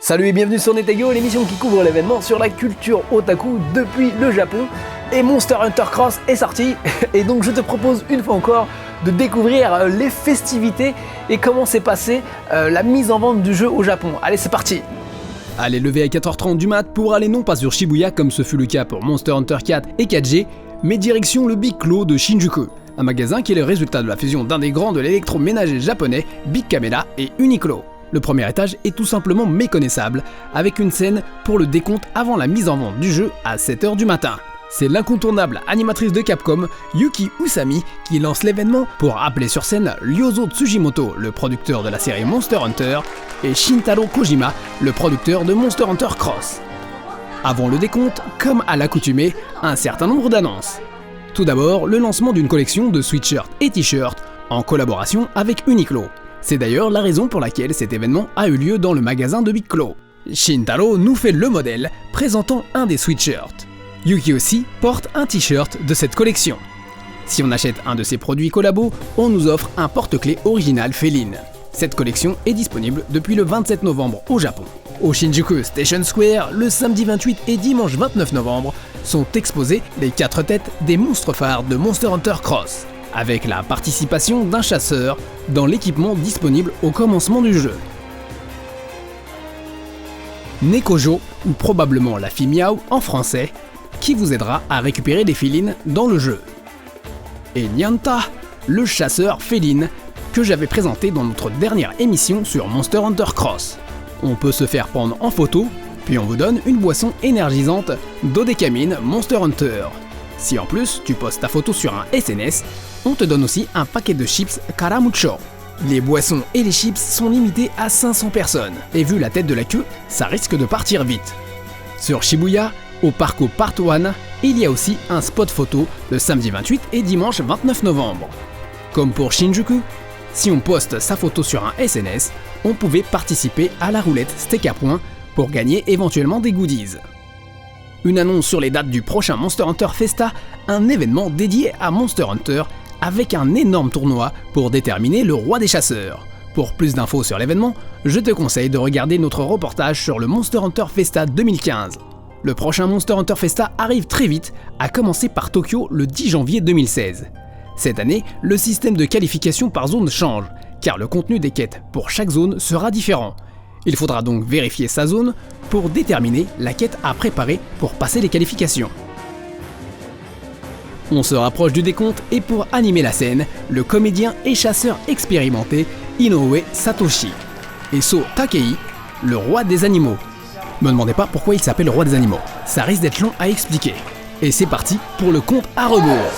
Salut et bienvenue sur Netego, l'émission qui couvre l'événement sur la culture otaku depuis le Japon. Et Monster Hunter Cross est sorti, et donc je te propose une fois encore de découvrir les festivités et comment s'est passée la mise en vente du jeu au Japon. Allez, c'est parti! Allez, lever à 4h30 du mat pour aller non pas sur Shibuya comme ce fut le cas pour Monster Hunter 4 et 4G, mais direction le Big Clos de Shinjuku, un magasin qui est le résultat de la fusion d'un des grands de l'électroménager japonais, Big Camera et Uniqlo. Le premier étage est tout simplement méconnaissable, avec une scène pour le décompte avant la mise en vente du jeu à 7h du matin. C'est l'incontournable animatrice de Capcom, Yuki Usami, qui lance l'événement pour appeler sur scène Ryozo Tsujimoto, le producteur de la série Monster Hunter, et Shintaro Kojima, le producteur de Monster Hunter Cross. Avant le décompte, comme à l'accoutumée, un certain nombre d'annonces. Tout d'abord, le lancement d'une collection de sweatshirts et t-shirts en collaboration avec Uniqlo. C'est d'ailleurs la raison pour laquelle cet événement a eu lieu dans le magasin de Big Clos. Shintaro nous fait le modèle, présentant un des sweatshirts. Yuki aussi porte un t-shirt de cette collection. Si on achète un de ces produits collabos, on nous offre un porte-clés original Féline. Cette collection est disponible depuis le 27 novembre au Japon. Au Shinjuku Station Square, le samedi 28 et dimanche 29 novembre, sont exposées les 4 têtes des monstres phares de Monster Hunter Cross, avec la participation d'un chasseur dans l'équipement disponible au commencement du jeu. Nekojo, ou probablement la fille Miao en français, qui vous aidera à récupérer des félines dans le jeu. Et Nyanta, le chasseur féline, que j'avais présenté dans notre dernière émission sur Monster Hunter Cross. On peut se faire prendre en photo, puis on vous donne une boisson énergisante Dodecamine Monster Hunter. Si en plus tu postes ta photo sur un SNS, on te donne aussi un paquet de chips Karamucho. Les boissons et les chips sont limités à 500 personnes, et vu la tête de la queue, ça risque de partir vite. Sur Shibuya, au Parco Part 1, il y a aussi un spot photo le samedi 28 et dimanche 29 novembre. Comme pour Shinjuku, si on poste sa photo sur un SNS, on pouvait participer à la roulette Steak à Point pour gagner éventuellement des goodies. Une annonce sur les dates du prochain Monster Hunter Festa, un événement dédié à Monster Hunter avec un énorme tournoi pour déterminer le roi des chasseurs. Pour plus d'infos sur l'événement, je te conseille de regarder notre reportage sur le Monster Hunter Festa 2015. Le prochain Monster Hunter Festa arrive très vite, à commencer par Tokyo le 10 janvier 2016. Cette année, le système de qualification par zone change, car le contenu des quêtes pour chaque zone sera différent. Il faudra donc vérifier sa zone pour déterminer la quête à préparer pour passer les qualifications. On se rapproche du décompte et pour animer la scène, le comédien et chasseur expérimenté Inoue Satoshi et So Takei, le roi des animaux. Me demandez pas pourquoi il s'appelle le roi des animaux, ça risque d'être long à expliquer. Et c'est parti pour le compte à rebours.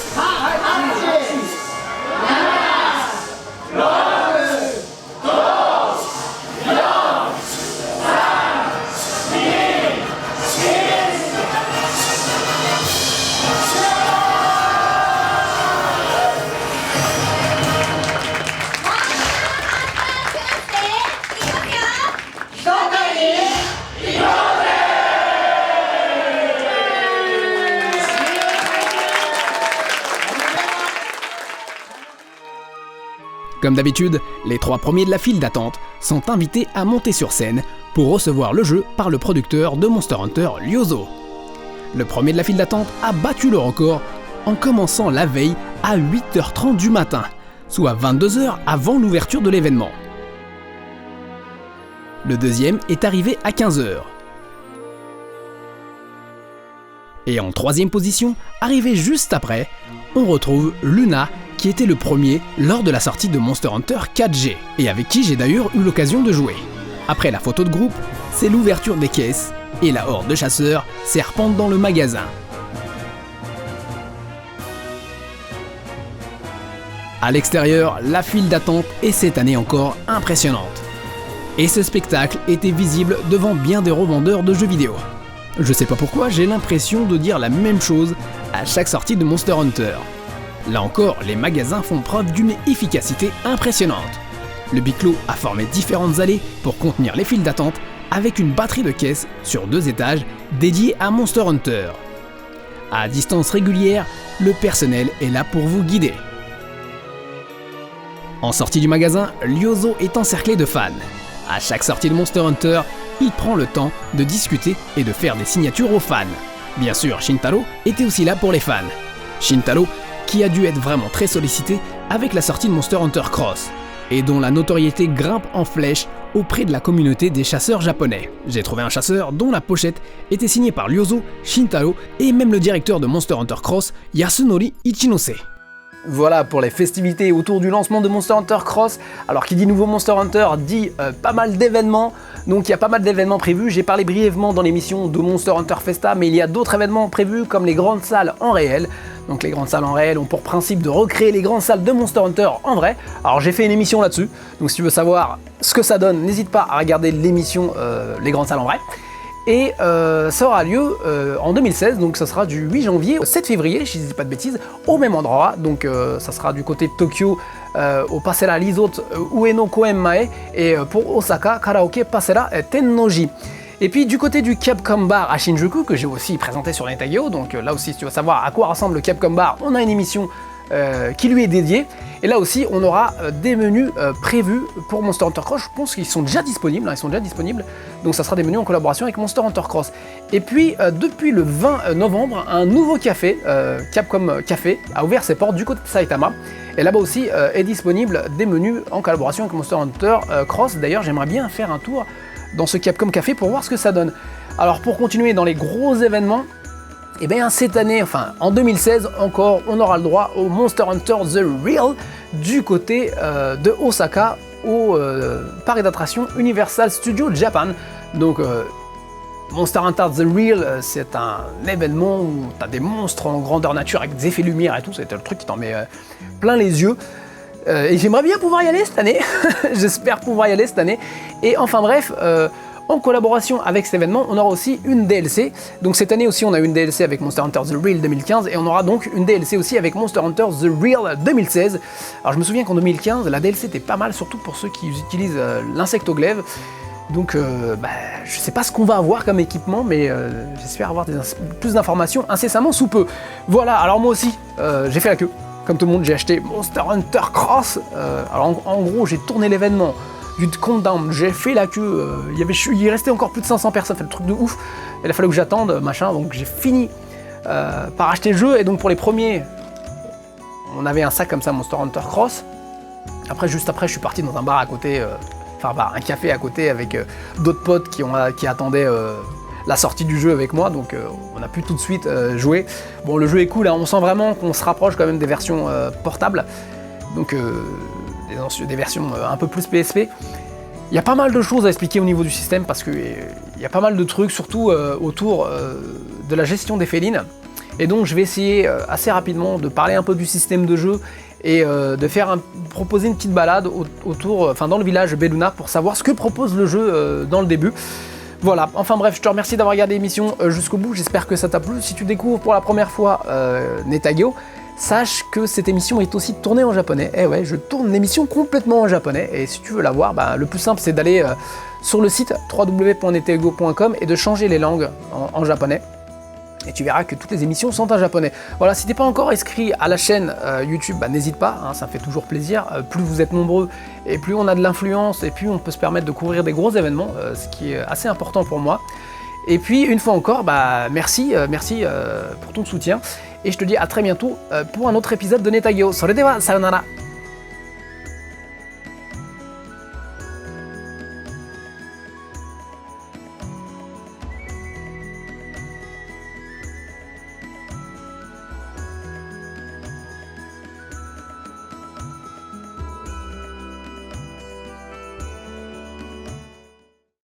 Comme d'habitude, les 3 premiers de la file d'attente sont invités à monter sur scène pour recevoir le jeu par le producteur de Monster Hunter, Ryozo. Le premier de la file d'attente a battu le record en commençant la veille à 8h30 du matin, soit 22h avant l'ouverture de l'événement. Le deuxième est arrivé à 15h. Et en 3e position, arrivé juste après, on retrouve Luna, qui était le premier lors de la sortie de Monster Hunter 4G, et avec qui j'ai d'ailleurs eu l'occasion de jouer. Après la photo de groupe, c'est l'ouverture des caisses, et la horde de chasseurs serpente dans le magasin. À l'extérieur, la file d'attente est cette année encore impressionnante. Et ce spectacle était visible devant bien des revendeurs de jeux vidéo. Je sais pas pourquoi, j'ai l'impression de dire la même chose à chaque sortie de Monster Hunter. Là encore, les magasins font preuve d'une efficacité impressionnante. Le Big Clos a formé différentes allées pour contenir les files d'attente avec une batterie de caisses sur 2 étages dédiées à Monster Hunter. À distance régulière, le personnel est là pour vous guider. En sortie du magasin, Ryozo est encerclé de fans. À chaque sortie de Monster Hunter, il prend le temps de discuter et de faire des signatures aux fans. Bien sûr, Shintaro était aussi là pour les fans. Shintaro, qui a dû être vraiment très sollicité avec la sortie de Monster Hunter Cross, et dont la notoriété grimpe en flèche auprès de la communauté des chasseurs japonais. J'ai trouvé un chasseur dont la pochette était signée par Ryozo, Shintaro et même le directeur de Monster Hunter Cross, Yasunori Ichinose. Voilà pour les festivités autour du lancement de Monster Hunter Cross. Alors qui dit nouveau Monster Hunter dit pas mal d'événements. Donc il y a pas mal d'événements prévus. J'ai parlé brièvement dans l'émission de Monster Hunter Festa, mais il y a d'autres événements prévus comme les grandes salles en réel. Donc les grandes salles en réel ont pour principe de recréer les grandes salles de Monster Hunter en vrai. Alors j'ai fait une émission là-dessus. Donc si tu veux savoir ce que ça donne, n'hésite pas à regarder l'émission les grandes salles en vrai. Et ça aura lieu en 2016, donc ça sera du 8 janvier au 7 février, si je ne dis pas de bêtises, au même endroit. Donc ça sera du côté de Tokyo, au Pasera Resort Ueno Koen Mae, et pour Osaka, Karaoke Pasera Tennoji. Et puis du côté du Capcom Bar à Shinjuku, que j'ai aussi présenté sur Netageo, donc là aussi si tu veux savoir à quoi ressemble le Capcom Bar, on a une émission qui lui est dédiée. Et là aussi, on aura des menus prévus pour Monster Hunter Cross. Je pense qu'ils sont déjà disponibles, Donc ça sera des menus en collaboration avec Monster Hunter Cross. Et puis, depuis le 20 novembre, un nouveau café, Capcom Café, a ouvert ses portes du côté de Saitama. Et là-bas aussi est disponible des menus en collaboration avec Monster Hunter Cross. D'ailleurs, j'aimerais bien faire un tour dans ce Capcom Café pour voir ce que ça donne. Alors, pour continuer dans les gros événements, et bien cette année, enfin en 2016 encore, on aura le droit au Monster Hunter The Real du côté de Osaka au parc d'attractions Universal Studios Japan. Donc Monster Hunter The Real, c'est un événement où tu as des monstres en grandeur nature avec des effets lumière et tout, c'est le truc qui t'en met plein les yeux. Et j'aimerais bien pouvoir y aller cette année, j'espère pouvoir y aller cette année. Et enfin bref, en collaboration avec cet événement, on aura aussi une DLC. Donc cette année aussi, on a une DLC avec Monster Hunter The Real 2015 et on aura donc une DLC aussi avec Monster Hunter The Real 2016. Alors je me souviens qu'en 2015, la DLC était pas mal, surtout pour ceux qui utilisent l'insectoglaive. Donc je sais pas ce qu'on va avoir comme équipement, mais j'espère avoir plus d'informations incessamment sous peu. Voilà, alors moi aussi, j'ai fait la queue. Comme tout le monde, j'ai acheté Monster Hunter Cross. Alors en gros, j'ai tourné l'événement du countdown, j'ai fait la queue, il restait encore plus de 500 personnes, c'est le truc de ouf, il a fallu que j'attende, machin, donc j'ai fini par acheter le jeu, et donc pour les premiers, on avait un sac comme ça, Monster Hunter Cross. Juste après, je suis parti dans un bar à côté, un café à côté avec d'autres potes qui attendaient la sortie du jeu avec moi, donc on a pu tout de suite jouer. Bon, le jeu est cool, hein, on sent vraiment qu'on se rapproche quand même des versions portables, donc des versions un peu plus PSP. Il y a pas mal de choses à expliquer au niveau du système parce qu'il y a pas mal de trucs, surtout autour de la gestion des félines. Et donc je vais essayer assez rapidement de parler un peu du système de jeu et de proposer une petite balade dans le village Belluna pour savoir ce que propose le jeu dans le début. Voilà, enfin bref, je te remercie d'avoir regardé l'émission jusqu'au bout, j'espère que ça t'a plu. Si tu découvres pour la première fois Netageo, sache que cette émission est aussi tournée en japonais. Eh ouais, je tourne l'émission complètement en japonais. Et si tu veux la voir, le plus simple c'est d'aller sur le site www.netageo.com et de changer les langues en japonais. Et tu verras que toutes les émissions sont en japonais. Voilà, si t'es pas encore inscrit à la chaîne YouTube, n'hésite pas, hein, ça me fait toujours plaisir. Plus vous êtes nombreux et plus on a de l'influence et plus on peut se permettre de couvrir des gros événements, ce qui est assez important pour moi. Et puis une fois encore, merci pour ton soutien. Et je te dis à très bientôt pour un autre épisode de Netageo. Soredewa, sayonara.